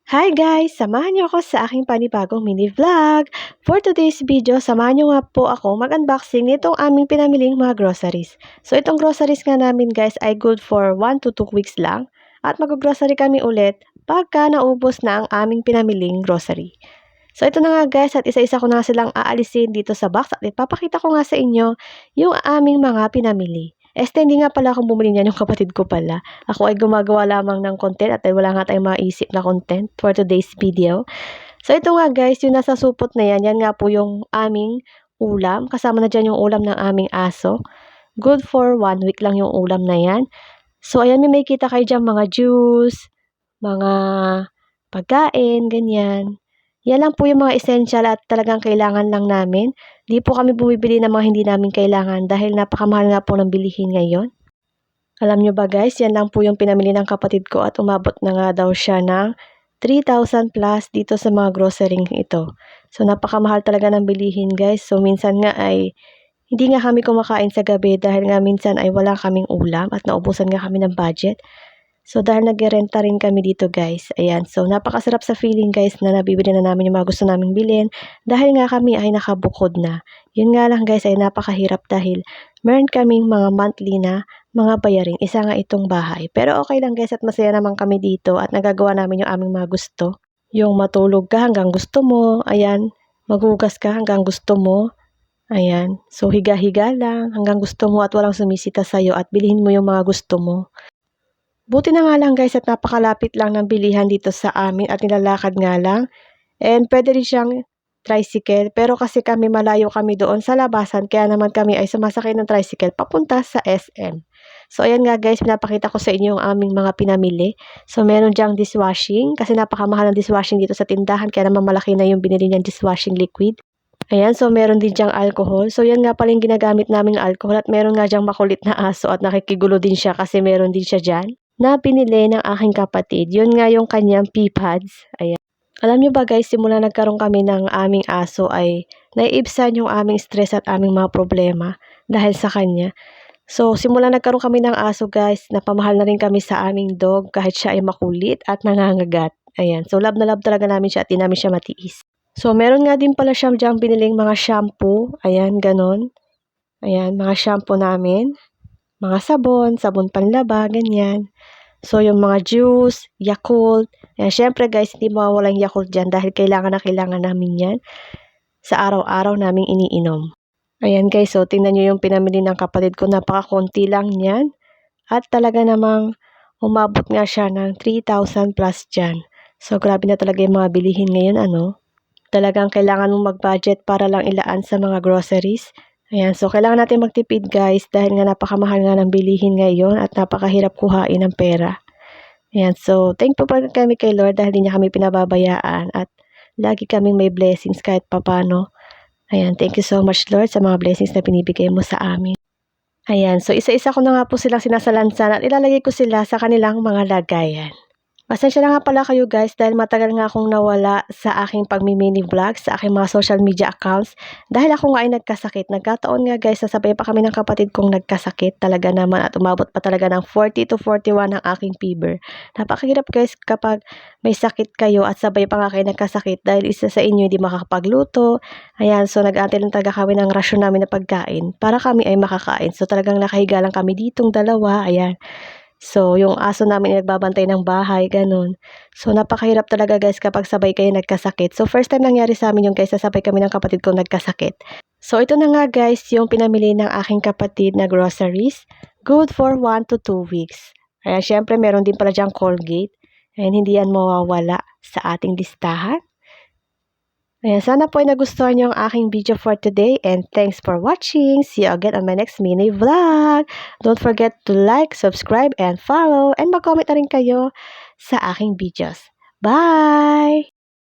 Hi guys! Samahan niyo ako sa aking panibagong mini vlog. For today's video, samahan niyo nga po ako mag-unboxing nitong aming pinamiling mga groceries. So itong groceries nga namin guys ay good for 1 to 2 weeks lang. At mag-grocery kami ulit pagka naubos na ang aming pinamiling grocery. So ito na nga guys at isa-isa ko na silang aalisin dito sa box at ipapakita ko nga sa inyo yung aming mga pinamili. Hindi nga pala akong bumili niyan, yung kapatid ko pala. Ako ay gumagawa lamang ng content at wala nga tayong maisip na content for today's video. So ito nga guys, yung nasa supot na yan nga po yung aming ulam. Kasama na dyan yung ulam ng aming aso. Good for 1 week lang yung ulam na yan. So ayan, may makita kayo dyan mga juice, mga pagkain, ganyan. Yan lang po yung mga essential at talagang kailangan lang namin. Di po kami bumibili ng mga hindi namin kailangan dahil napakamahal nga po ng bilihin ngayon. Alam nyo ba guys, yan lang po yung pinamili ng kapatid ko at umabot na nga daw siya ng 3,000 plus dito sa mga grocery ito. So napakamahal talaga ng bilihin guys. So minsan nga ay hindi nga kami kumakain sa gabi dahil nga minsan ay wala kaming ulam at naubusan nga kami ng budget. So dahil nag-renta rin kami dito guys, ayan. So napakasarap sa feeling guys na nabibili na namin yung mga gusto naming bilhin dahil nga kami ay nakabukod na. Yun nga lang guys ay napakahirap dahil meron kaming mga monthly na mga bayarin. Isa nga itong bahay. Pero okay lang guys at masaya naman kami dito at nagagawa namin yung aming mga gusto. Yung matulog ka hanggang gusto mo, ayan. Maghugas ka hanggang gusto mo. Ayan. So higa-higa lang hanggang gusto mo at walang sumisita sa'yo at bilhin mo yung mga gusto mo. Buti na nga lang guys at napakalapit lang ng bilihan dito sa amin at nilalakad nga lang. And pwede rin siyang tricycle pero kasi kami malayo kami doon sa labasan kaya naman kami ay sumasakay ng tricycle papunta sa SM. So ayan nga guys, pinapakita ko sa inyo yung aming mga pinamili. So meron diyang dishwashing kasi napakamahal ng dishwashing dito sa tindahan kaya naman malaki na yung binili niyang dishwashing liquid. Ayan, so meron din diyang alcohol. So yan nga pala yung ginagamit namin alcohol at meron nga diyang makulit na aso at nakikigulo din siya kasi meron din siya dyan na pinili ng aking kapatid. Yun nga yung kanyang pee pads. Ayan. Alam nyo ba guys, simula nagkaroon kami ng aming aso ay naiibsan yung aming stress at aming mga problema dahil sa kanya. So simula nagkaroon kami ng aso guys, napamahal na rin kami sa aming dog kahit siya ay makulit at nangangagat. Ayan, so love na love talaga namin siya at di namin siya matiis. So meron nga din pala siyang diyang biniling mga shampoo. Ayan, ganon. Ayan, mga shampoo namin. Mga sabon, sabon panlaba, ganyan. So, yung mga juice, Yakult. Yan, syempre guys, hindi mawawala yung Yakult dyan dahil kailangan na kailangan namin yan sa araw-araw naming iniinom. Ayan guys, so tingnan nyo yung pinamili ng kapatid ko. Napaka-konti lang yan. At talaga namang umabot nga siya ng 3,000 plus dyan. So, grabe na talaga yung mga bilihin ngayon, ano. Talagang kailangan mong mag-budget para lang ilaan sa mga groceries. Ayan, so kailangan natin magtipid guys dahil nga napakamahal nga ng bilihin ngayon at napakahirap kuhain ng pera. Ayan, so thankful pa kami kay Lord dahil hindi niya kami pinababayaan at lagi kaming may blessings kahit papano. Ayan, thank you so much Lord sa mga blessings na binibigay mo sa amin. Ayan, so isa-isa ko na nga po silang sinasalansan at ilalagay ko sila sa kanilang mga lagayan. Pasensya na nga pala kayo guys dahil matagal nga akong nawala sa aking pagmi-mini vlog sa aking mga social media accounts dahil ako nga ay nagkasakit. Nagkataon nga guys, nasabay pa kami ng kapatid kong nagkasakit talaga naman at umabot pa talaga ng 40 to 41 ang aking fever. Napakahirap guys kapag may sakit kayo at sabay pa nga kayo nagkasakit dahil isa sa inyo hindi makakapagluto. Ayan, so nag-aantay lang talaga kami ng rasyon namin na pagkain para kami ay makakain. So talagang nakahiga lang kami ditong dalawa. Ayan. So, yung aso namin ay nagbabantay ng bahay, ganun. So, napakahirap talaga guys kapag sabay kayo nagkasakit. So, first time nangyari sa amin yung guys, sabay kami ng kapatid ko nagkasakit. So, ito na nga guys, yung pinamili ng aking kapatid na groceries. Good for 1 to 2 weeks. Ayan, syempre meron din pala dyang Colgate. Ayan, hindi yan mawawala sa ating listahan. Ayan, sana po ay nagustuhan niyo ang aking video for today and thanks for watching. See you again on my next mini vlog. Don't forget to like, subscribe, and follow and mag-comment na rin kayo sa aking videos. Bye!